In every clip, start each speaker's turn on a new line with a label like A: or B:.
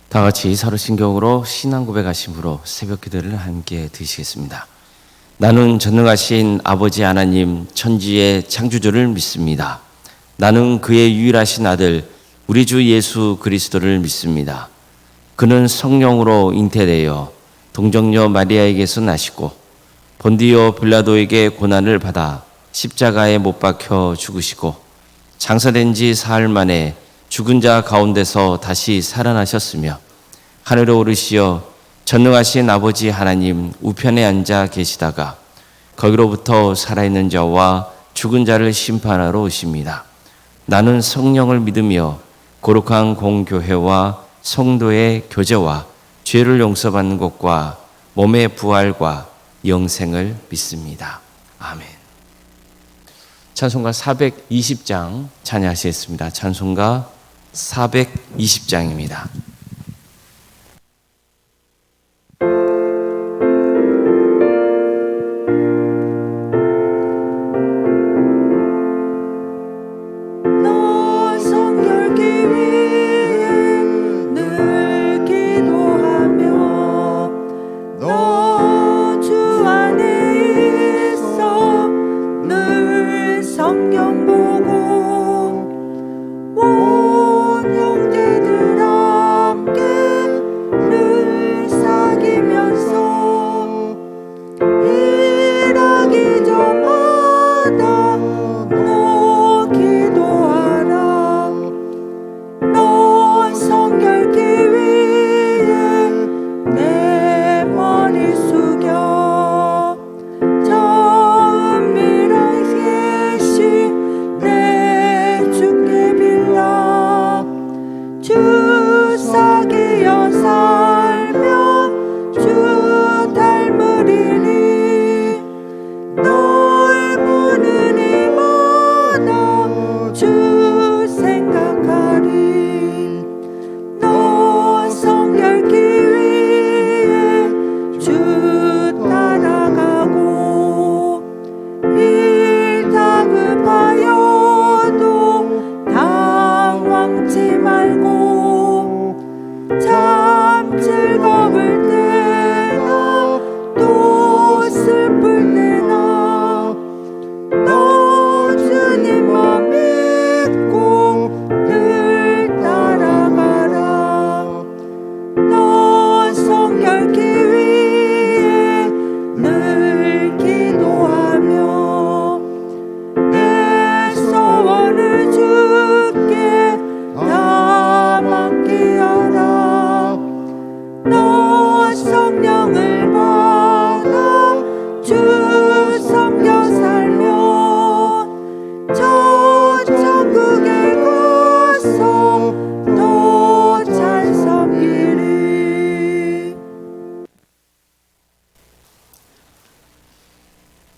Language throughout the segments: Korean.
A: 다 같이 서로신경으로 신앙 고백하심으로 새벽 기도를 함께 드시겠습니다. 나는 전능하신 아버지 하나님 천지의 창조주를 믿습니다. 나는 그의 유일하신 아들 우리 주 예수 그리스도를 믿습니다. 그는 성령으로 잉태되어 동정녀 마리아에게서 나시고 본디오 빌라도에게 고난을 받아 십자가에 못 박혀 죽으시고 장사된 지 사흘 만에 죽은 자 가운데서 다시 살아나셨으며 하늘에 오르시어 전능하신 아버지 하나님 우편에 앉아 계시다가 거기로부터 살아있는 자와 죽은 자를 심판하러 오십니다. 나는 성령을 믿으며 거룩한 공교회와 성도의 교제와 죄를 용서받는 것과 몸의 부활과 영생을 믿습니다. 아멘. 찬송가 420장 찬양하시겠습니다. 찬송가 420장입니다.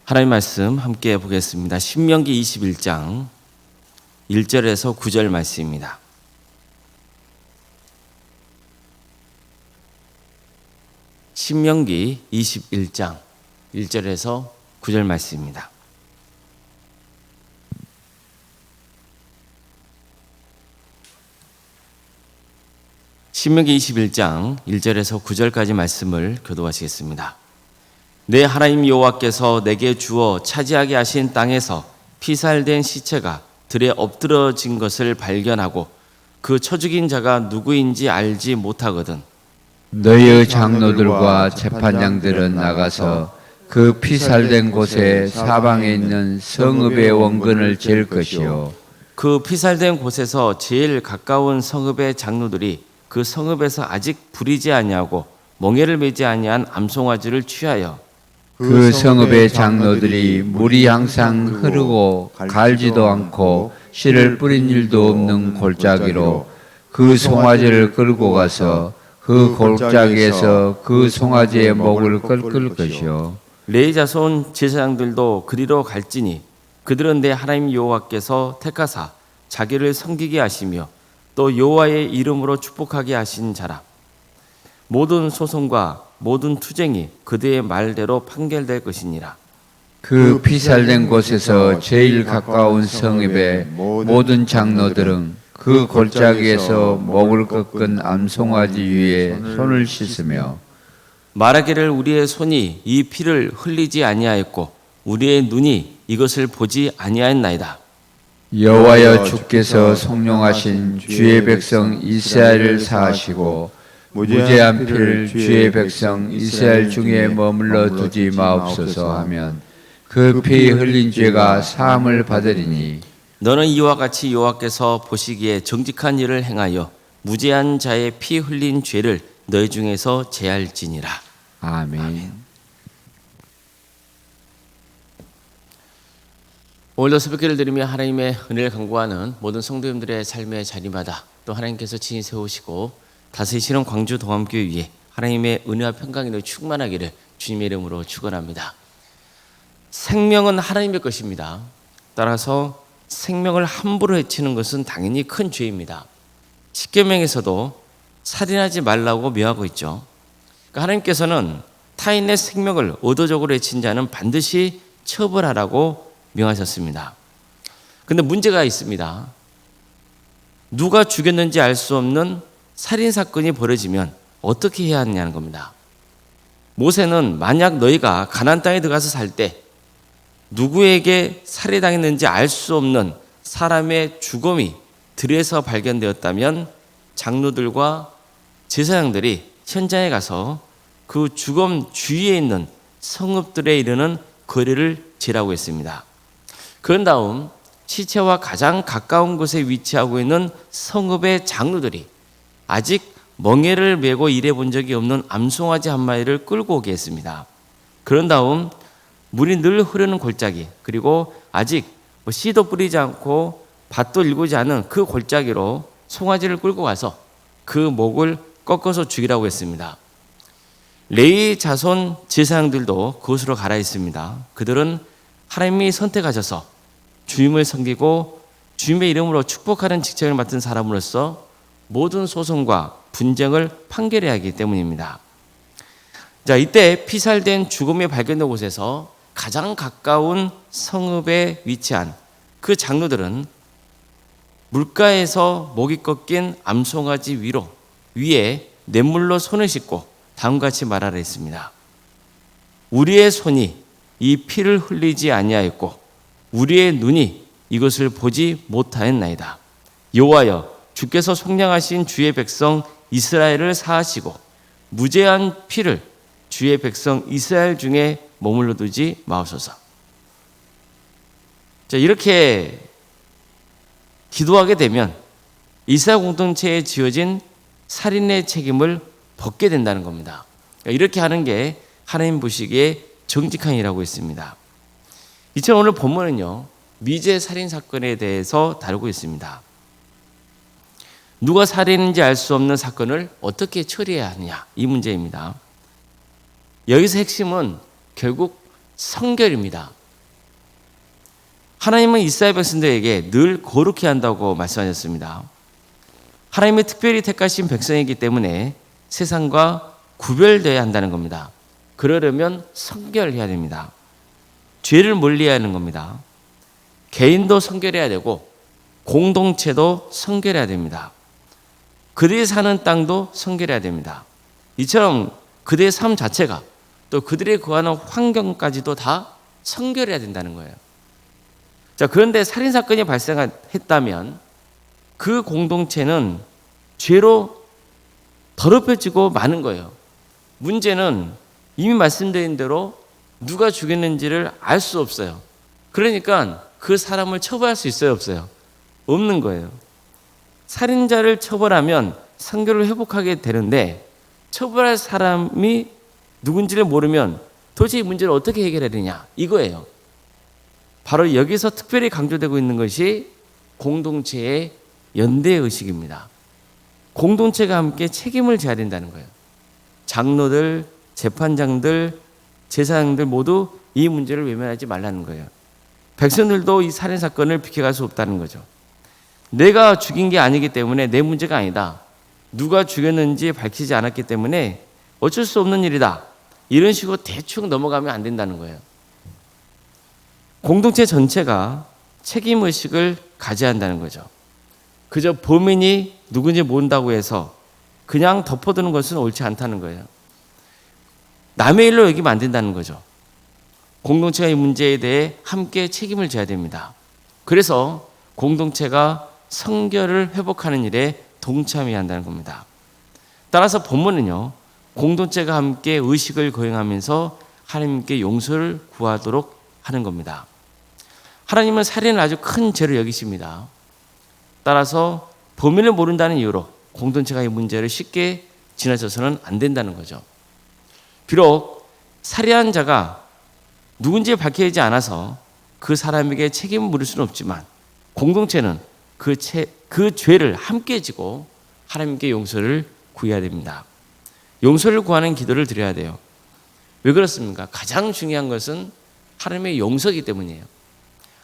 A: 하나님 말씀 함께 보겠습니다. 신명기 21장 1절에서 9절 말씀입니다. 신명기 21장 1절에서 9절 말씀입니다. 신명기 21장 1절에서 9절까지 말씀을 교도하시겠습니다. 내 하나님 여호와께서 내게 주어 차지하게 하신 땅에서 피살된 시체가 들에 엎드러진 것을 발견하고 그 쳐 죽인 자가 누구인지 알지 못하거든
B: 너희의 장로들과 재판장들은 나가서 그 피살된 곳에 사방에 있는 성읍의 원근을 잴 것이요
A: 그 피살된 곳에서 제일 가까운 성읍의 장로들이 그 성읍에서 아직 부리지 아니하고 멍에를 매지 아니한 암송아지를 취하여
B: 그 성읍의 장로들이 물이 항상 흐르고 갈지도 않고 씨를 뿌린 일도 없는 골짜기로 그 송아지를 끌고 가서 그 골짜기에서 그 송아지의 목을 꺾을 것이요
A: 레위 자손 제사장들도 그리로 갈지니 그들은 내 하나님 여호와께서 택하사 자기를 섬기게 하시며 또 여호와의 이름으로 축복하게 하신 자라. 모든 소송과 모든 투쟁이 그들의 말대로 판결될 것이니라.
B: 그 피살된 곳에서 제일 가까운 성읍의 모든 장로들은 그 골짜기에서 목을 꺾은 암송아지 위에 손을 씻으며
A: 말하기를 우리의 손이 이 피를 흘리지 아니하였고 우리의 눈이 이것을 보지 아니하였나이다.
B: 여호와여 주께서 성령하신 주의 백성 이스라엘을 사하시고 무죄한 피를 주의 백성 이스라엘 중에 머물러 두지 마옵소서 하면 그 피 흘린 죄가 사함을 받으리니
A: 너는 이와 같이 여호와께서 보시기에 정직한 일을 행하여 무죄한 자의 피 흘린 죄를 너희 중에서 제할지니라.
B: 아멘.
A: 오늘도 새벽기를 드리며 하나님의 은혜를 간구하는 모든 성도님들의 삶의 자리마다 또 하나님께서 친히 세우시고 다스리시는 광주 동암교회 위에 하나님의 은혜와 평강이 늘 충만하기를 주님의 이름으로 축원합니다. 생명은 하나님의 것입니다. 따라서 생명을 함부로 해치는 것은 당연히 큰 죄입니다. 십계명에서도 살인하지 말라고 명하고 있죠. 그러니까 하나님께서는 타인의 생명을 의도적으로 해친 자는 반드시 처벌하라고 명하셨습니다. 그런데 문제가 있습니다. 누가 죽였는지 알 수 없는 살인사건이 벌어지면 어떻게 해야 하느냐는 겁니다. 모세는 만약 너희가 가나안 땅에 들어가서 살 때 누구에게 살해당했는지 알 수 없는 사람의 죽음이 들에서 발견되었다면 장로들과 제사장들이 현장에 가서 그 죽음 주위에 있는 성읍들에 이르는 거리를 재라고 했습니다. 그런 다음 시체와 가장 가까운 곳에 위치하고 있는 성읍의 장로들이 아직 멍에를 메고 일해본 적이 없는 암송아지 한 마리를 끌고 오게 했습니다. 그런 다음 물이 늘 흐르는 골짜기, 그리고 아직 씨도 뿌리지 않고 밭도 일구지 않은 그 골짜기로 송아지를 끌고 가서 그 목을 꺾어서 죽이라고 했습니다. 레위 자손 제사장들도 그곳으로 가라 했습니다. 그들은 하나님이 선택하셔서 주님을 섬기고 주님의 이름으로 축복하는 직책을 맡은 사람으로서 모든 소송과 분쟁을 판결해야 하기 때문입니다. 자, 이때 피살된 죽음이 발견된 곳에서 가장 가까운 성읍에 위치한 그 장로들은 물가에서 목이 꺾인 암송아지 위에 냇물로 손을 씻고 다음과 같이 말하라 했습니다. 우리의 손이 이 피를 흘리지 아니하였고 우리의 눈이 이것을 보지 못하였나이다. 여호와여 주께서 속량하신 주의 백성 이스라엘을 사하시고 무죄한 피를 주의 백성 이스라엘 중에 머물러 두지 마옵소서. 자, 이렇게 기도하게 되면 이스라엘 공동체에 지어진 살인의 책임을 벗게 된다는 겁니다. 이렇게 하는 게 하나님 보시기에 정직한 일이라고 했습니다. 이처럼 오늘 본문은요, 미제 살인 사건에 대해서 다루고 있습니다. 누가 살인인지 알 수 없는 사건을 어떻게 처리해야 하느냐, 이 문제입니다. 여기서 핵심은 결국 성결입니다. 하나님은 이스라엘 백성들에게 늘 거룩히 한다고 말씀하셨습니다. 하나님이 특별히 택하신 백성이기 때문에 세상과 구별되어야 한다는 겁니다. 그러려면 성결해야 됩니다. 죄를 멀리해야 하는 겁니다. 개인도 성결해야 되고 공동체도 성결해야 됩니다. 그들이 사는 땅도 성결해야 됩니다. 이처럼 그들의 삶 자체가 또 그들이 거하는 환경까지도 다 성결해야 된다는 거예요. 자, 그런데 살인사건이 발생했다면 그 공동체는 죄로 더럽혀지고 마는 거예요. 문제는 이미 말씀드린 대로 누가 죽였는지를 알 수 없어요. 그러니까 그 사람을 처벌할 수 있어요, 없어요? 없는 거예요. 살인자를 처벌하면 성결을 회복하게 되는데 처벌할 사람이 누군지를 모르면 도대체 이 문제를 어떻게 해결해야 되냐, 이거예요. 바로 여기서 특별히 강조되고 있는 것이 공동체의 연대의식입니다. 공동체가 함께 책임을 져야 된다는 거예요. 장로들, 재판장들, 제사장들 모두 이 문제를 외면하지 말라는 거예요. 백성들도 이 살인사건을 비켜갈 수 없다는 거죠. 내가 죽인 게 아니기 때문에 내 문제가 아니다. 누가 죽였는지 밝히지 않았기 때문에 어쩔 수 없는 일이다. 이런 식으로 대충 넘어가면 안 된다는 거예요. 공동체 전체가 책임의식을 가져야 한다는 거죠. 그저 범인이 누군지 모른다고 해서 그냥 덮어두는 것은 옳지 않다는 거예요. 남의 일로 여기면 안 된다는 거죠. 공동체가 이 문제에 대해 함께 책임을 져야 됩니다. 그래서 공동체가 성결을 회복하는 일에 동참해야 한다는 겁니다. 따라서 본문은요, 공동체가 함께 의식을 거행하면서 하나님께 용서를 구하도록 하는 겁니다. 하나님은 살인을 아주 큰 죄로 여기십니다. 따라서 범인을 모른다는 이유로 공동체가 이 문제를 쉽게 지나쳐서는 안 된다는 거죠. 비록 살해한 자가 누군지 밝혀지지 않아서 그 사람에게 책임을 물을 수는 없지만 공동체는 그 죄를 함께 지고 하나님께 용서를 구해야 됩니다. 용서를 구하는 기도를 드려야 돼요. 왜 그렇습니까? 가장 중요한 것은 하나님의 용서이기 때문이에요.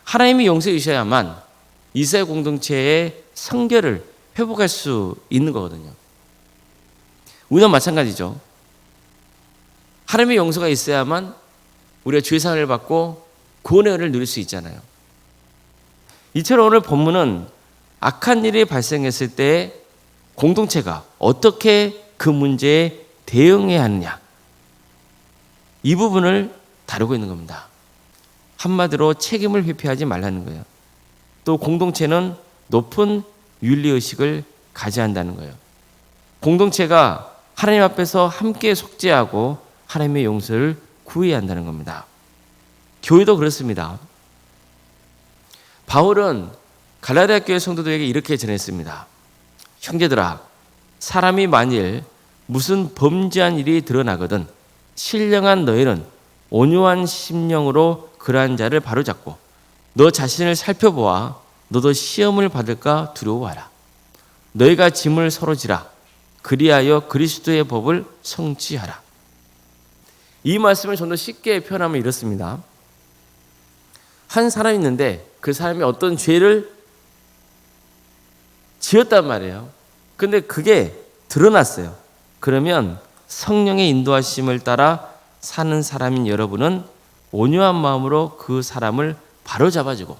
A: 하나님이 용서해 주셔야만 이스라엘 공동체의 성결을 회복할 수 있는 거거든요. 우리는 마찬가지죠. 하나님의 용서가 있어야만 우리가 죄사함을 받고 구원의 은혜를 누릴 수 있잖아요. 이처럼 오늘 본문은 악한 일이 발생했을 때 공동체가 어떻게 그 문제에 대응해야 하느냐, 이 부분을 다루고 있는 겁니다. 한마디로 책임을 회피하지 말라는 거예요. 또 공동체는 높은 윤리의식을 가져야 한다는 거예요. 공동체가 하나님 앞에서 함께 속죄하고 하나님의 용서를 구해야 한다는 겁니다. 교회도 그렇습니다. 바울은 갈라디아 교회 성도들에게 이렇게 전했습니다. 형제들아, 사람이 만일 무슨 범죄한 일이 드러나거든 신령한 너희는 온유한 심령으로 그러한 자를 바로잡고 너 자신을 살펴보아 너도 시험을 받을까 두려워하라. 너희가 짐을 서로 지라. 그리하여 그리스도의 법을 성취하라. 이 말씀을 좀 더 쉽게 표현하면 이렇습니다. 한 사람이 있는데 그 사람이 어떤 죄를 지었단 말이에요. 근데 그게 드러났어요. 그러면 성령의 인도하심을 따라 사는 사람인 여러분은 온유한 마음으로 그 사람을 바로잡아주고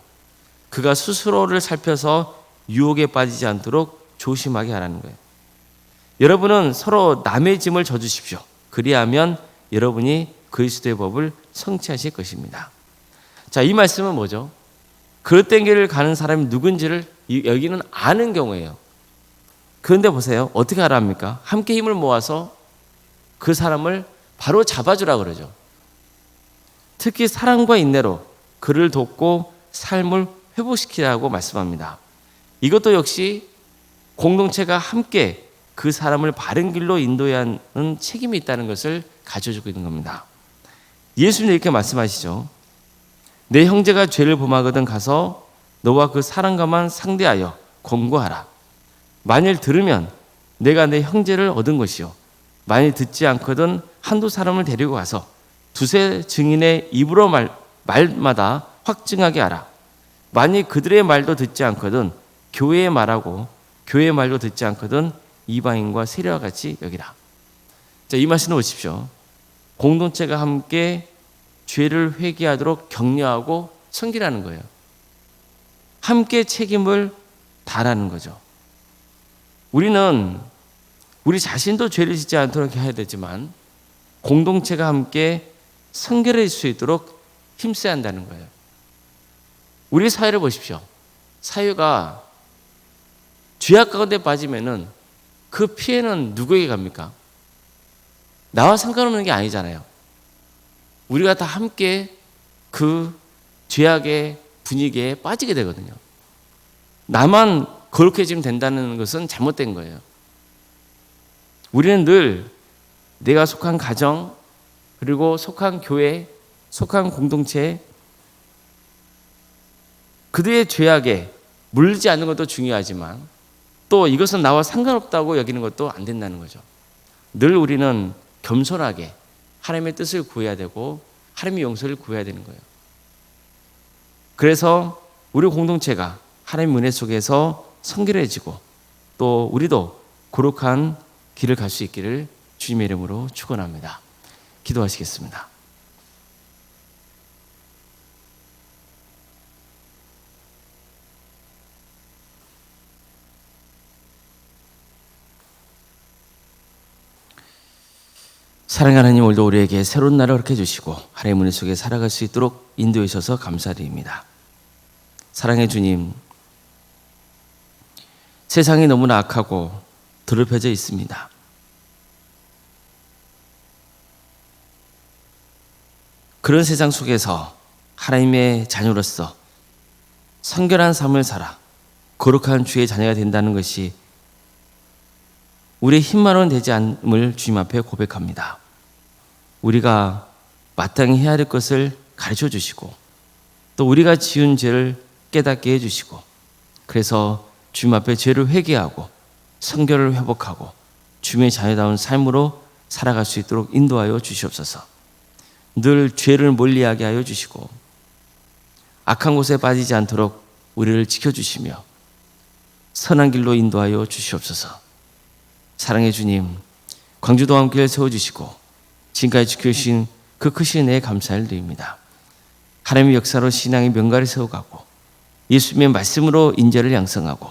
A: 그가 스스로를 살펴서 유혹에 빠지지 않도록 조심하게 하라는 거예요. 여러분은 서로 남의 짐을 져주십시오. 그리하면 여러분이 그리스도의 법을 성취하실 것입니다. 자, 이 말씀은 뭐죠? 그릇된 길을 가는 사람이 누군지를 여기는 아는 경우예요. 그런데 보세요. 어떻게 알아합니까? 함께 힘을 모아서 그 사람을 바로 잡아주라 그러죠. 특히 사랑과 인내로 그를 돕고 삶을 회복시키라고 말씀합니다. 이것도 역시 공동체가 함께 그 사람을 바른 길로 인도해야 하는 책임이 있다는 것을 가져주고 있는 겁니다. 예수님 이렇게 말씀하시죠. 내 형제가 죄를 범하거든 가서 너와 그 사람과만 상대하여 권고하라. 만일 들으면 내가 내 형제를 얻은 것이요. 만일 듣지 않거든 한두 사람을 데리고 가서 두세 증인의 입으로 말마다 확증하게 하라. 만일 그들의 말도 듣지 않거든 교회의 말하고 교회의 말도 듣지 않거든 이방인과 세례와 같이 여기라. 자, 이 말씀을 보십시오. 공동체가 함께 죄를 회개하도록 격려하고 섬기라는 거예요. 함께 책임을 다하라는 거죠. 우리는 우리 자신도 죄를 짓지 않도록 해야 되지만 공동체가 함께 성결해질 수 있도록 힘써야 한다는 거예요. 우리 사회를 보십시오. 사회가 죄악 가운데 빠지면은 그 피해는 누구에게 갑니까? 나와 상관없는 게 아니잖아요. 우리가 다 함께 그 죄악의 분위기에 빠지게 되거든요. 나만 거룩해지면 된다는 것은 잘못된 거예요. 우리는 늘 내가 속한 가정, 그리고 속한 교회, 속한 공동체, 그들의 죄악에 물리지 않는 것도 중요하지만 또 이것은 나와 상관없다고 여기는 것도 안 된다는 거죠. 늘 우리는 겸손하게 하나님의 뜻을 구해야 되고 하나님의 용서를 구해야 되는 거예요. 그래서 우리 공동체가 하나님의 은혜 속에서 성결해지고 또 우리도 거룩한 길을 갈 수 있기를 주님의 이름으로 축원합니다. 기도하시겠습니다. 사랑하는 하나님, 오늘도 우리에게 새로운 날을 허락해 주시고 하나님의 은혜 속에 살아갈 수 있도록 인도해 주셔서 감사드립니다. 사랑의 주님, 세상이 너무나 악하고 더럽혀져 있습니다. 그런 세상 속에서 하나님의 자녀로서 성결한 삶을 살아 거룩한 주의 자녀가 된다는 것이 우리의 힘만으로는 되지 않음을 주님 앞에 고백합니다. 우리가 마땅히 해야 할 것을 가르쳐 주시고 또 우리가 지은 죄를 깨닫게 해주시고 그래서 주님 앞에 죄를 회개하고 성결을 회복하고 주님의 자녀다운 삶으로 살아갈 수 있도록 인도하여 주시옵소서. 늘 죄를 멀리하게 하여 주시고 악한 곳에 빠지지 않도록 우리를 지켜주시며 선한 길로 인도하여 주시옵소서. 사랑의 주님, 광주도 함께 세워주시고 지금까지 지켜주신 그 크신 은혜에 감사를 드립니다. 하나님의 역사로 신앙의 명가를 세워가고 예수님의 말씀으로 인재를 양성하고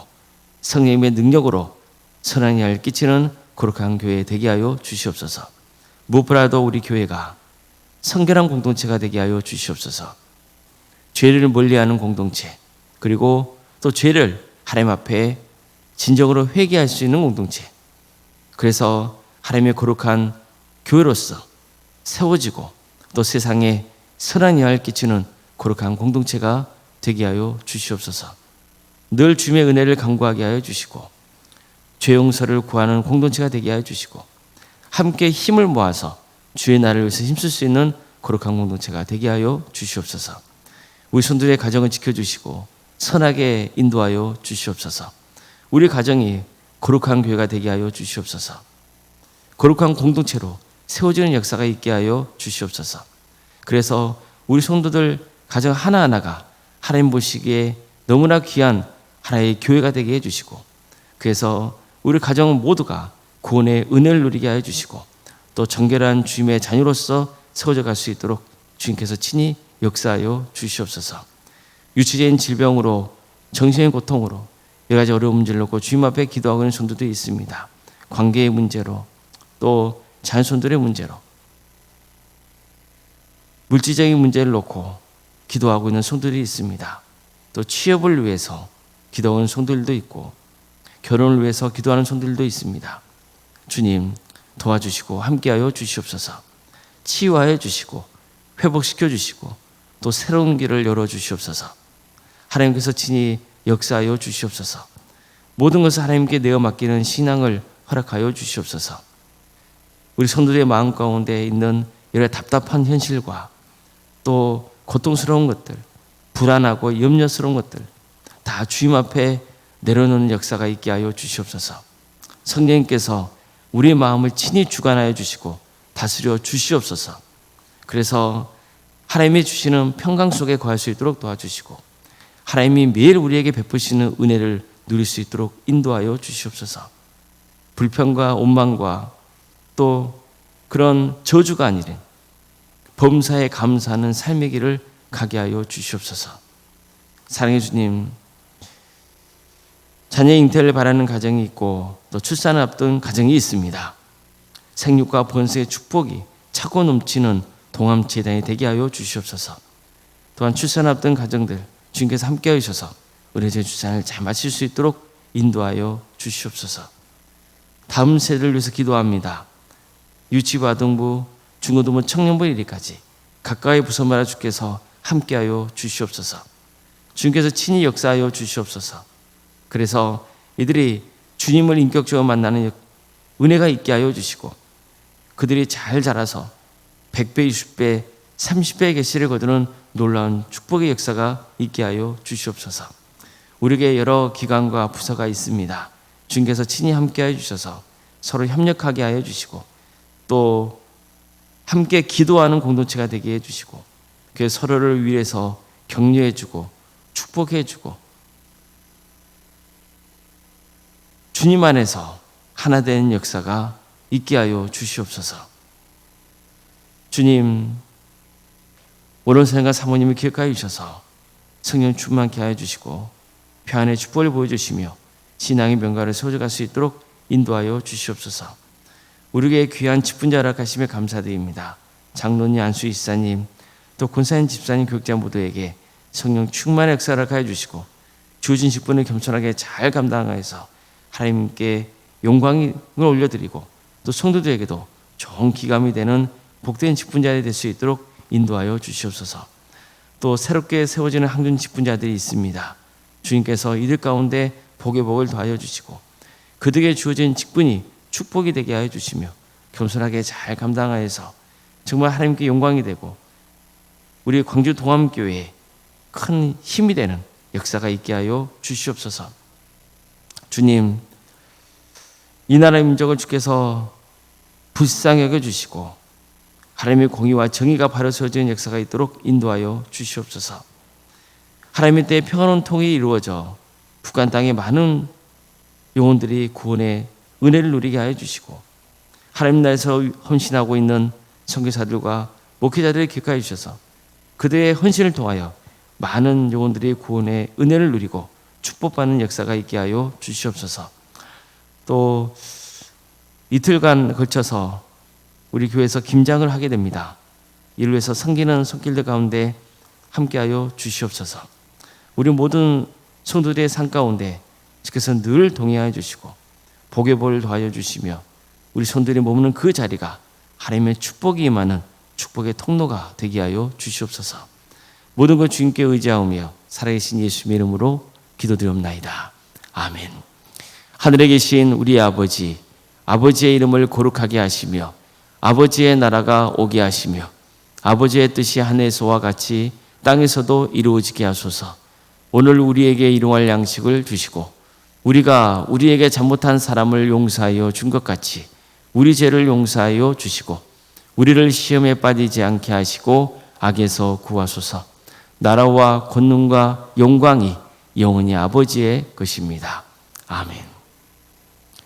A: 성령님의 능력으로 선한 영향을 끼치는 거룩한 교회 되게 하여 주시옵소서. 무엇보다도 우리 교회가 성결한 공동체가 되게 하여 주시옵소서. 죄를 멀리하는 공동체, 그리고 또 죄를 하나님 앞에 진정으로 회개할 수 있는 공동체, 그래서 하나님의 거룩한 교회로서 세워지고 또 세상에 선한 영향을 끼치는 거룩한 공동체가 되게 하여 주시옵소서. 늘 주님의 은혜를 간구하게 하여 주시고 죄 용서를 구하는 공동체가 되게 하여 주시고 함께 힘을 모아서 주의 나라를 위해서 힘쓸 수 있는 거룩한 공동체가 되게 하여 주시옵소서. 우리 손들의 가정을 지켜주시고 선하게 인도하여 주시옵소서. 우리 가정이 거룩한 교회가 되게 하여 주시옵소서. 거룩한 공동체로 세워지는 역사가 있게 하여 주시옵소서. 그래서 우리 성도들 가정 하나하나가 하나님 보시기에 너무나 귀한 하나의 교회가 되게 해주시고 그래서 우리 가정 모두가 구원의 은혜를 누리게 하여 주시고 또 정결한 주님의 자녀로서 세워져 갈 수 있도록 주님께서 친히 역사하여 주시옵소서. 유치적인 질병으로 정신의 고통으로 여러 가지 어려운 문제를 놓고 주님 앞에 기도하고 있는 성도들이 있습니다. 관계의 문제로 또 자녀손들의 문제로 물질적인 문제를 놓고 기도하고 있는 성도들이 있습니다. 또 취업을 위해서 기도하는 성도들도 있고 결혼을 위해서 기도하는 성도들도 있습니다. 주님 도와주시고 함께하여 주시옵소서. 치유하여 주시고 회복시켜 주시고 또 새로운 길을 열어주시옵소서. 하나님께서 친히 역사하여 주시옵소서. 모든 것을 하나님께 내어 맡기는 신앙을 허락하여 주시옵소서. 우리 성도들의 마음 가운데 있는 여러 답답한 현실과 또 고통스러운 것들, 불안하고 염려스러운 것들 다 주님 앞에 내려놓는 역사가 있게 하여 주시옵소서. 성령님께서 우리의 마음을 친히 주관하여 주시고 다스려 주시옵소서. 그래서 하나님이 주시는 평강 속에 거할 수 있도록 도와주시고 하나님이 매일 우리에게 베푸시는 은혜를 누릴 수 있도록 인도하여 주시옵소서. 불평과 원망과 또 그런 저주가 아니라 범사에 감사하는 삶의 길을 가게 하여 주시옵소서. 사랑의 주님, 자녀 잉태를 바라는 가정이 있고 또 출산을 앞둔 가정이 있습니다. 생육과 번성의 축복이 차고 넘치는 동암재단이 되게 하여 주시옵소서. 또한 출산을 앞둔 가정들 주님께서 함께 하셔서 의뢰제 출산을 잘 마칠 수 있도록 인도하여 주시옵소서. 다음 세대를 위해서 기도합니다. 유치부, 아동부, 중고등부, 청년부 이르기까지 각각의 부서마다 주께서 함께하여 주시옵소서. 주님께서 친히 역사하여 주시옵소서. 그래서 이들이 주님을 인격적으로 만나는 은혜가 있게 하여 주시고 그들이 잘 자라서 100배, 20배, 30배의 계시를 거두는 놀라운 축복의 역사가 있게 하여 주시옵소서. 우리에게 여러 기관과 부서가 있습니다. 주님께서 친히 함께하여 주셔서 서로 협력하게 하여 주시고 또 함께 기도하는 공동체가 되게 해주시고 그래서 서로를 위해서 격려해주고 축복해주고 주님 안에서 하나 되는 역사가 있게 하여 주시옵소서. 주님, 오른손과 사모님을 기억하여 주셔서 성령 충만케 하여 주시고 평안의 축복을 보여주시며 신앙의 명가를 세워갈 수 있도록 인도하여 주시옵소서. 우리에게 귀한 직분자 허락하심에 감사드립니다. 장로님, 안수 이사님, 또 권사님, 집사님, 교육자 모두에게 성령 충만의 역사를 허락하여 주시고 주어진 직분을 겸손하게 잘 감당하여서 하나님께 영광을 올려드리고 또 성도들에게도 좋은 기감이 되는 복된 직분자들이 될 수 있도록 인도하여 주시옵소서. 또 새롭게 세워지는 항준 직분자들이 있습니다. 주님께서 이들 가운데 복의 복을 더하여 주시고 그들에게 주어진 직분이 축복이 되게 하여 주시며 겸손하게 잘 감당하여서 정말 하나님께 영광이 되고 우리 광주 동암교회에 큰 힘이 되는 역사가 있게 하여 주시옵소서. 주님, 이 나라의 민족을 주께서 불쌍히 여겨주시고 하나님의 공의와 정의가 바로 서어지는 역사가 있도록 인도하여 주시옵소서. 하나님의 때에 평안한 통일이 이루어져 북한 땅에 많은 영혼들이 구원의 은혜를 누리게 하여 주시고 하나님 나라에서 헌신하고 있는 선교사들과 목회자들을 기억하여 주셔서 그들의 헌신을 통하여 많은 영혼들이 구원의 은혜를 누리고 축복받는 역사가 있게 하여 주시옵소서. 또 이틀간 걸쳐서 우리 교회에서 김장을 하게 됩니다. 이를 위해서 섬기는 손길들 가운데 함께하여 주시옵소서. 우리 모든 성도들의 삶 가운데 주께서 늘 동행하여 주시고 복의 복을 더하여 주시며 우리 손들이 머무는 그 자리가 하나님의 축복이 임하는 축복의 통로가 되게 하여 주시옵소서. 모든 것 주님께 의지하오며 살아계신 예수님의 이름으로 기도드리옵나이다. 아멘. 하늘에 계신 우리 아버지, 아버지의 이름을 거룩하게 하시며 아버지의 나라가 오게 하시며 아버지의 뜻이 하늘에서와 같이 땅에서도 이루어지게 하소서. 오늘 우리에게 일용할 양식을 주시고 우리가 우리에게 잘못한 사람을 용서하여 준 것 같이 우리 죄를 용서하여 주시고 우리를 시험에 빠지지 않게 하시고 악에서 구하소서. 나라와 권능과 영광이 영원히 아버지의 것입니다. 아멘.